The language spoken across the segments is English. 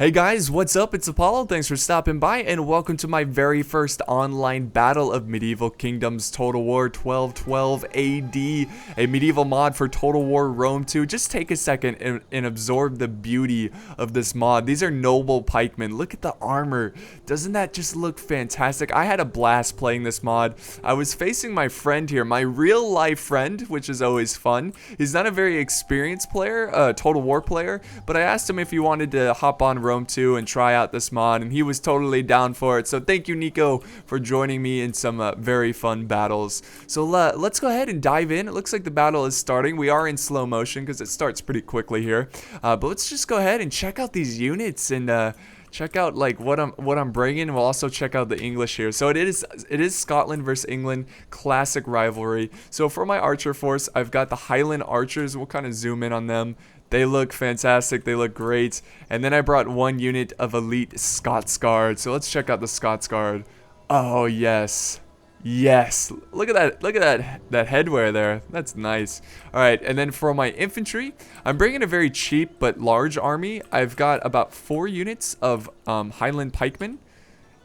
Hey guys, what's up? It's Apollo. Thanks for stopping by and welcome to my very first online battle of Medieval Kingdoms Total War 1212 AD, a medieval mod for Total War Rome 2. Just take a second and absorb the beauty of this mod. These are noble pikemen. Look at the armor. Doesn't that just look fantastic? I had a blast playing this mod. I was facing my friend here, my real life friend, which is always fun. He's not a very experienced player, Total War player, but I asked him if he wanted to hop on Rome 2 and try out this mod, and he was totally down for it. So thank you, Nico, for joining me in some very fun battles. So let's go ahead and dive in. It looks like the battle is starting. We are in slow motion because it starts pretty quickly here, but let's just go ahead and check out these units and check out like what I'm bringing. We'll also check out the English here. So it is Scotland versus England, classic rivalry. So for my archer force, I've got the Highland archers. We'll kind of zoom in on them. They look fantastic. They look great. And then I brought one unit of elite Scots Guard. So let's check out the Scots Guard. Oh yes. Yes, look at that. Look at that headwear there. That's nice. All right, and then for my infantry, I'm bringing a very cheap but large army. I've got about 4 units of Highland pikemen,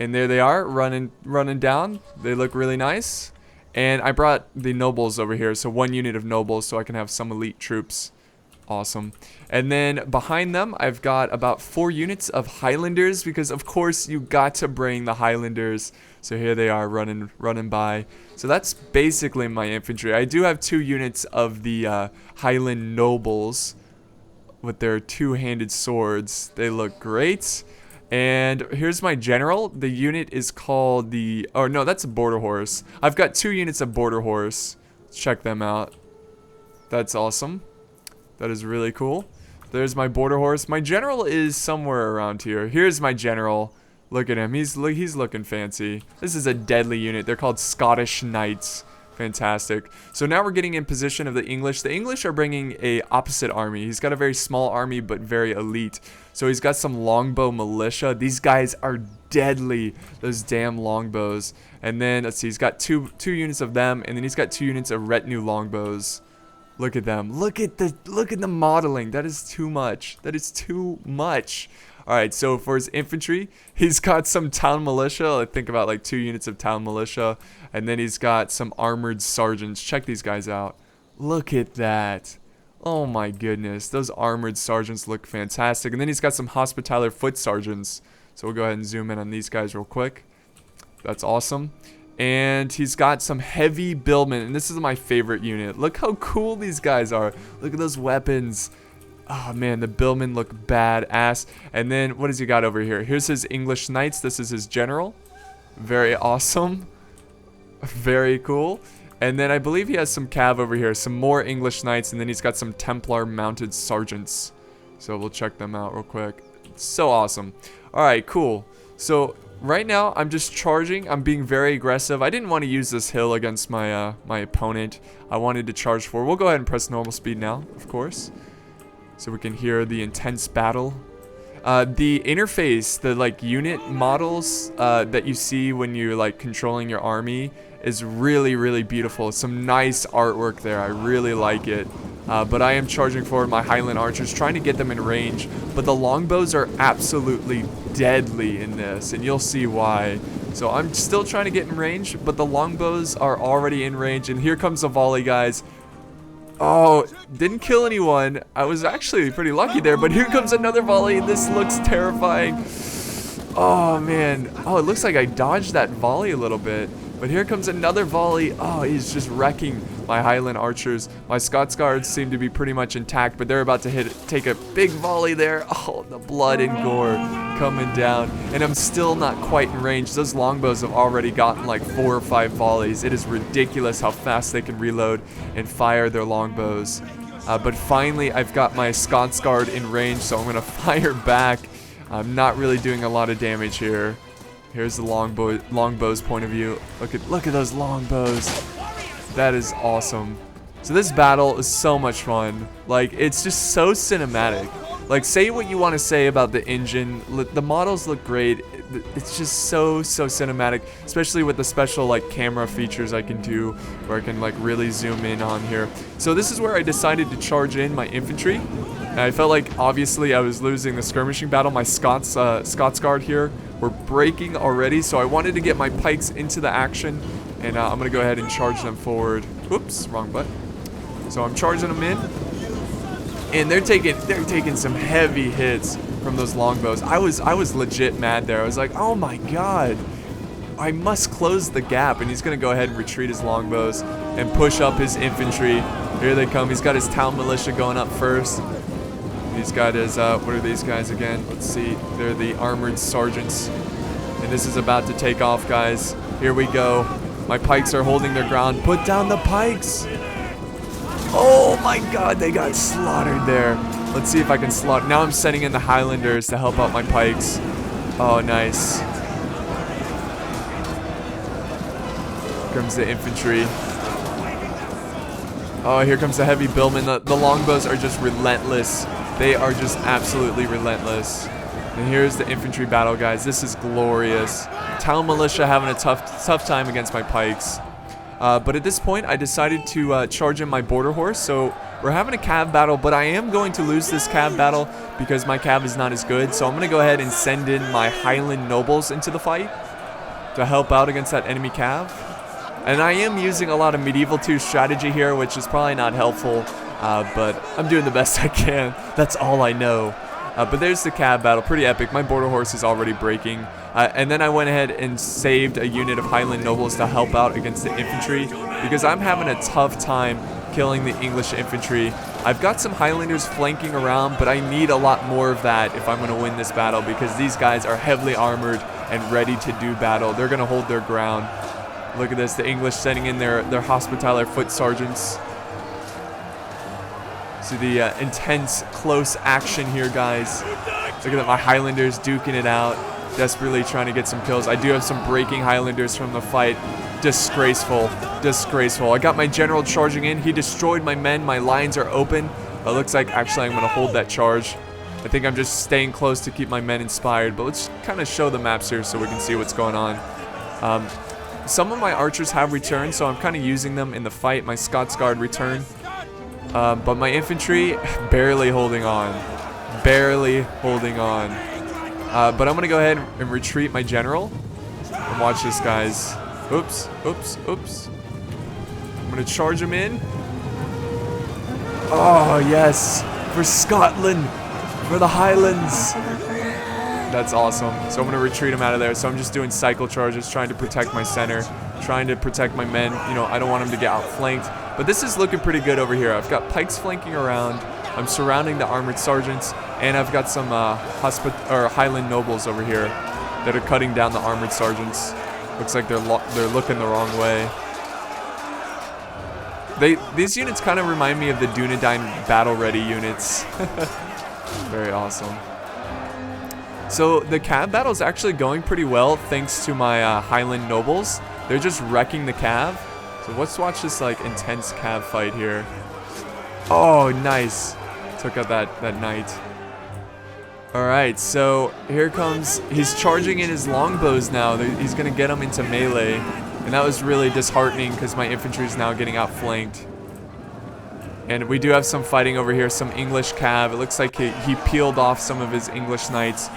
and there they are running down. They look really nice. And I brought the nobles over here, so 1 unit of nobles, so I can have some elite troops. Awesome. And then behind them, I've got about 4 units of Highlanders, because of course you got to bring the Highlanders. So here they are running by. So that's basically my infantry. I do have 2 units of the Highland nobles with their 2-handed swords. They look great. And here's my general. The unit is called the... Oh no, that's a border horse. I've got 2 units of border horse. Let's check them out. That's awesome. That is really cool. There's my border horse. My general is somewhere around here. Here's my general. Look at him. He's looking fancy. This is a deadly unit. They're called Scottish Knights. Fantastic. So now we're getting in position of the English. The English are bringing a opposite army. He's got a very small army but very elite. So he's got some Longbow militia. These guys are deadly. Those damn longbows. And then let's see. He's got two units of them, and then he's got 2 units of retinue longbows. Look at them. Look at the modeling. That is too much. That is too much. All right, so for his infantry, he's got some town militia. I think about like 2 units of town militia, and then he's got some armored sergeants. Check these guys out. Look at that. Oh my goodness. Those armored sergeants look fantastic. And then he's got some hospitaller foot sergeants. So we'll go ahead and zoom in on these guys real quick. That's awesome. And he's got some heavy billmen, and this is my favorite unit. Look how cool these guys are. Look at those weapons. Oh man, the billmen look badass. And then what has he got over here? Here's his English knights. This is his general. Very awesome. Very cool. And then I believe he has some cav over here, some more English knights, and then he's got some Templar mounted sergeants. So we'll check them out real quick. It's so awesome. All right, cool. So right now, I'm just charging. I'm being very aggressive. I didn't want to use this hill against my my opponent. I wanted to charge forward. We'll go ahead and press normal speed now, of course, so we can hear the intense battle. The interface, the like unit models that you see when you're like controlling your army is really, really beautiful. Some nice artwork there. I really like it. But I am charging forward my Highland archers, trying to get them in range. But the longbows are absolutely deadly in this, and you'll see why. So I'm still trying to get in range, but the longbows are already in range. And here comes a volley, guys. Oh, didn't kill anyone. I was actually pretty lucky there, but here comes another volley. This looks terrifying. Oh, man. Oh, it looks like I dodged that volley a little bit. But here comes another volley. Oh, he's just wrecking my Highland archers. My Scots Guards seem to be pretty much intact, but they're about to take a big volley there. Oh, the blood and gore coming down. And I'm still not quite in range. Those longbows have already gotten like 4 or 5 volleys. It is ridiculous how fast they can reload and fire their longbows. But finally, I've got my Scots Guard in range, so I'm going to fire back. I'm not really doing a lot of damage here. Here's the longbow's point of view. Look at those longbows. That is awesome. So this battle is so much fun. Like, it's just so cinematic. Like, say what you want to say about the engine. The models look great. It's just so cinematic, especially with the special like camera features I can do, where I can like really zoom in on here. So this is where I decided to charge in my infantry. And I felt like, obviously, I was losing the skirmishing battle. My Scots Guard here were breaking already, so I wanted to get my pikes into the action. And I'm going to go ahead and charge them forward. Whoops, wrong button. So I'm charging them in. And they're taking some heavy hits from those longbows. I was legit mad there. I was like, oh my god. I must close the gap. And he's going to go ahead and retreat his longbows and push up his infantry. Here they come. He's got his town militia going up first. He's got his, what are these guys again? Let's see. They're the armored sergeants. And this is about to take off, guys. Here we go. My pikes are holding their ground. Put down the pikes. Oh my god, they got slaughtered there. Let's see if I can slaughter. Now I'm sending in the Highlanders to help out my pikes. Oh, nice. Here comes the infantry. Oh, here comes the heavy billmen. The longbows are just relentless. They are just absolutely relentless. And here's the infantry battle, guys. This is glorious. Town militia having a tough time against my pikes. But at this point, I decided to charge in my border horse. So we're having a cav battle, but I am going to lose this cav battle because my cav is not as good. So I'm going to go ahead and send in my Highland nobles into the fight to help out against that enemy cav. And I am using a lot of Medieval 2 strategy here, which is probably not helpful, but I'm doing the best I can. That's all I know. But there's the cav battle, pretty epic. My border horse is already breaking. And then I went ahead and saved a unit of Highland nobles to help out against the infantry because I'm having a tough time killing the English infantry. I've got some Highlanders flanking around, but I need a lot more of that if I'm going to win this battle because these guys are heavily armored and ready to do battle. They're going to hold their ground. Look at this, the English sending in their hospitaller foot sergeants. See the intense close action here, guys. Look at that, my Highlanders duking it out, desperately trying to get some kills. I do have some breaking Highlanders from the fight. Disgraceful, disgraceful. I got my general charging in. He destroyed my men. My lines are open. It looks like actually I'm going to hold that charge. I think I'm just staying close to keep my men inspired. But let's kind of show the maps here so we can see what's going on. Some of my archers have returned, so I'm kind of using them in the fight. My Scots Guard returned. But my infantry, barely holding on. Barely holding on. But I'm going to go ahead and retreat my general. And watch this, guys. Oops, oops, oops. I'm going to charge him in. Oh, yes. For Scotland. For the Highlands. That's awesome. So I'm going to retreat him out of there. So I'm just doing cycle charges, trying to protect my center, trying to protect my men. You know, I don't want them to get outflanked. But this is looking pretty good over here. I've got pikes flanking around. I'm surrounding the armored sergeants. And I've got some Highland nobles over here that are cutting down the armored sergeants. Looks like they're looking the wrong way. These units kind of remind me of the Dunedain battle-ready units. Very awesome. So the cav battle is actually going pretty well thanks to my Highland nobles. They're just wrecking the cav. So let's watch this like intense cav fight here. Oh, nice. Took out that knight. Alright, so here comes, he's charging in his longbows now. He's going to get them into melee. And that was really disheartening because my infantry is now getting outflanked. And we do have some fighting over here, some English cav. It looks like he peeled off some of his English knights.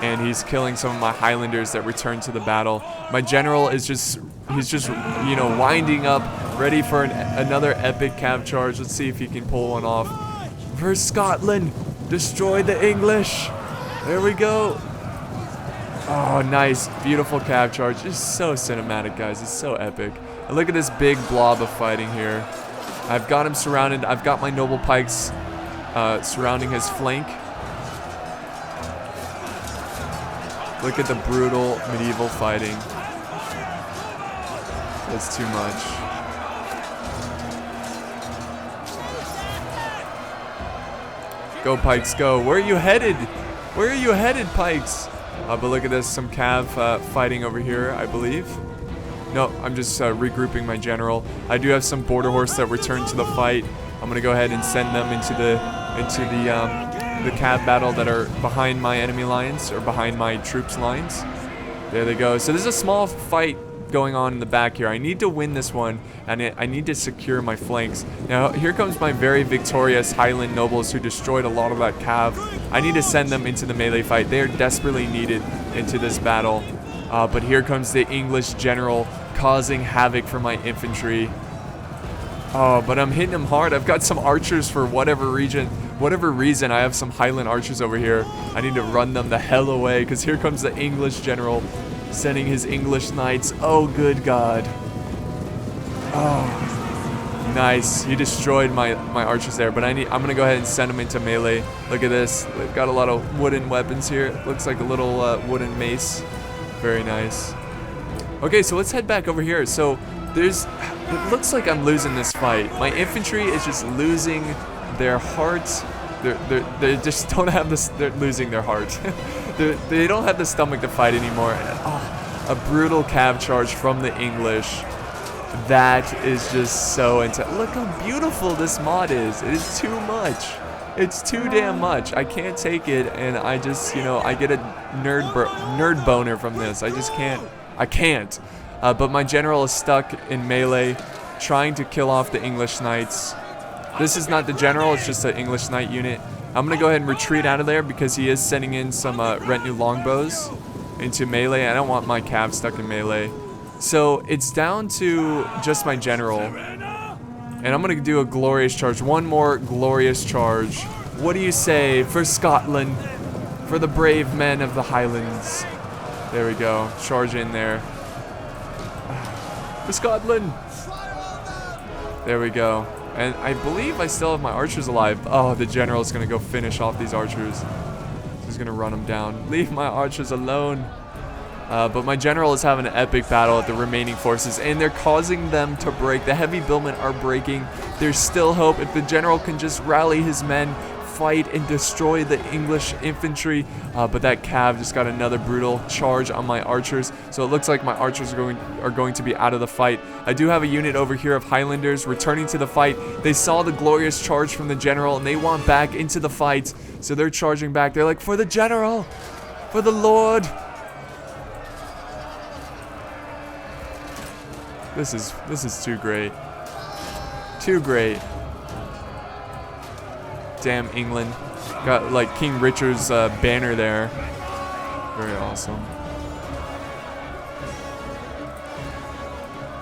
And he's killing some of my Highlanders that returned to the battle. My general is he's just, you know, winding up, ready for another epic cav charge. Let's see if he can pull one off. For Scotland, destroy the English. There we go. Oh, nice. Beautiful cav charge. It's so cinematic, guys. It's so epic. And look at this big blob of fighting here. I've got him surrounded. I've got my noble pikes surrounding his flank. Look at the brutal medieval fighting. That's too much. Go, Pikes, go. Where are you headed? Where are you headed, Pikes? But look at this, some cav fighting over here, I believe. No, I'm just regrouping my general. I do have some border horse that returned to the fight. I'm gonna go ahead and send them into the cav battle that are behind my enemy lines or behind my troops lines. There they go. So this is a small fight going on in the back here. I need to win this one, and I need to secure my flanks. Now, here comes my very victorious Highland nobles who destroyed a lot of that cav. I need to send them into the melee fight. They are desperately needed into this battle. But here comes the English general causing havoc for my infantry. Oh, but I'm hitting him hard. I've got some archers for whatever reason. I have some Highland archers over here. I need to run them the hell away because here comes the English general sending his English knights. Oh, good God. Oh, nice. He destroyed my archers there, but I'm going to go ahead and send them into melee. Look at this. They've got a lot of wooden weapons here. It looks like a little wooden mace. Very nice. Okay, so let's head back over here. So it looks like I'm losing this fight. My infantry is just losing their hearts. They just don't have this. They're losing their heart. They don't have the stomach to fight anymore. Oh, a brutal cav charge from the English. That is just so intense. Look how beautiful this mod is. It is too much. It's too damn much. I can't take it, and I just, I get a nerd boner from this. I just can't. I can't. But my general is stuck in melee, trying to kill off the English knights. This is not the general, it's just an English knight unit. I'm going to go ahead and retreat out of there because he is sending in some retinue longbows into melee. I don't want my cav stuck in melee. So it's down to just my general. And I'm going to do a glorious charge. One more glorious charge. What do you say for Scotland? For the brave men of the Highlands. There we go. Charge in there. For Scotland. There we go. And I believe I still have my archers alive. Oh, the general is going to go finish off these archers. He's going to run them down. Leave my archers alone. But my general is having an epic battle with the remaining forces, and they're causing them to break. The heavy billmen are breaking. There's still hope. If the general can just rally his men, fight, and destroy the English infantry. But that cav just got another brutal charge on my archers. So it looks like my archers are going to be out of the fight. I do have a unit over here of Highlanders returning to the fight. They saw the glorious charge from the general, and they want back into the fight. So they're charging back. They're like, for the general, for the Lord. This is too great. Too great. Damn England. Got like King Richard's banner there. Very awesome.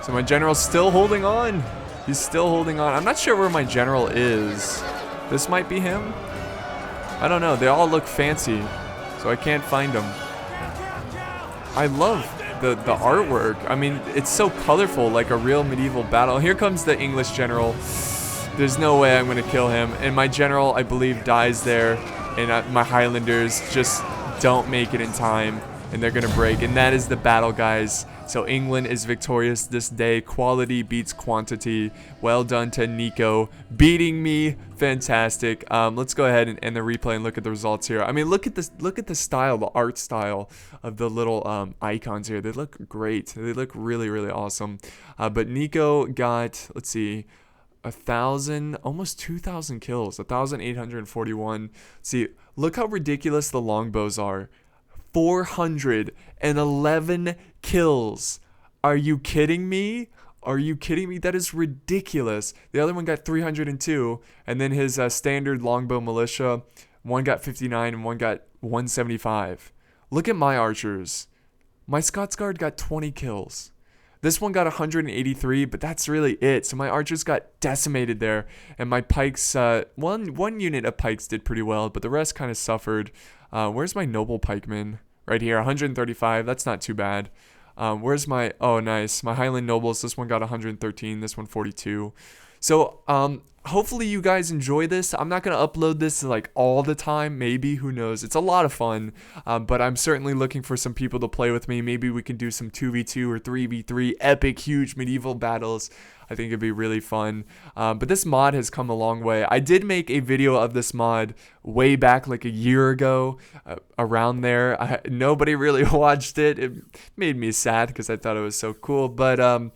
So my general's still holding on. He's still holding on. I'm not sure where my general is. This might be him. I don't know. They all look fancy, so I can't find them. I love the artwork. I mean, it's so colorful, like a real medieval battle. Here comes the English general. There's no way I'm going to kill him. And my general, I believe, dies there. And my Highlanders just don't make it in time. And they're going to break. And that is the battle, guys. So England is victorious this day. Quality beats quantity. Well done to Nico. Beating me. Fantastic. Let's go ahead and end the replay and look at the results here. I mean, look at this. Look at the style, the art style of the little icons here. They look great. They look really, really awesome. But Nico got, let's see, 1,000, almost 2,000 kills. 1,841. See, look how ridiculous the longbows are. 411 kills. Are you kidding me? Are you kidding me? That is ridiculous. The other one got 302, and then his standard longbow militia, one got 59 and one got 175. Look at my archers. My Scots Guard got 20 kills. This one got 183, but that's really it. So my archers got decimated there, and my pikes, one unit of pikes did pretty well, but the rest kind of suffered. Where's my noble pikeman? Right here, 135. That's not too bad. Where's my, oh, nice. My Highland nobles, this one got 113, this one 42. So, hopefully you guys enjoy this. I'm not going to upload this like all the time. Maybe, who knows. It's a lot of fun, but I'm certainly looking for some people to play with me. Maybe we can do some 2v2 or 3v3 epic, huge medieval battles. I think it'd be really fun. But this mod has come a long way. I did make a video of this mod way back like a year ago, around there. Nobody really watched it. It made me sad because I thought it was so cool. But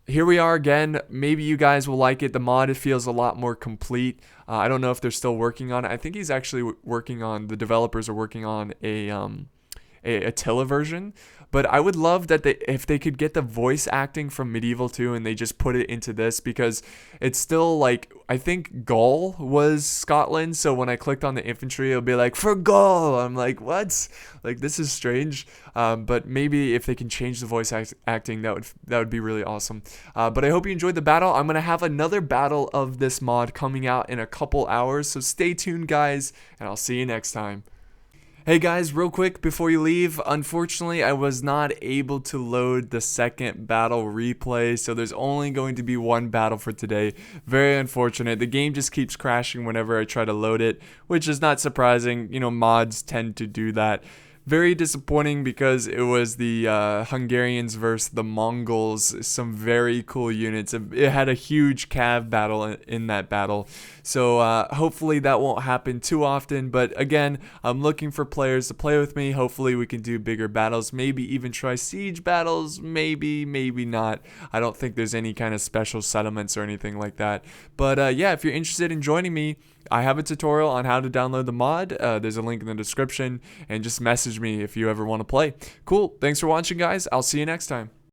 here we are again. Maybe you guys will like it. The mod, it feels a lot more complete. I don't know if they're still working on it. I think he's actually working on, the developers are working on a Attila version. But I would love that if they could get the voice acting from Medieval 2 and they just put it into this, because it's still like, I think Gaul was Scotland, so when I clicked on the infantry, it'll be like, for Gaul. I'm like, what? Like, this is strange. But maybe if they can change the voice acting, that would be really awesome. But I hope you enjoyed the battle. I'm gonna have another battle of this mod coming out in a couple hours, so stay tuned, guys, and I'll see you next time. Hey guys, real quick before you leave, unfortunately I was not able to load the second battle replay, so there's only going to be one battle for today. Very unfortunate. The game just keeps crashing whenever I try to load it, which is not surprising. You know, mods tend to do that. Very disappointing because it was the Hungarians versus the Mongols, some very cool units. It had a huge cav battle in that battle, so hopefully that won't happen too often. But again, I'm looking for players to play with me. Hopefully we can do bigger battles, maybe even try siege battles, maybe not. I don't think there's any kind of special settlements or anything like that. But yeah, if you're interested in joining me, I have a tutorial on how to download the mod. There's a link in the description, and just message me if you ever want to play. Cool. Thanks for watching, guys. I'll see you next time.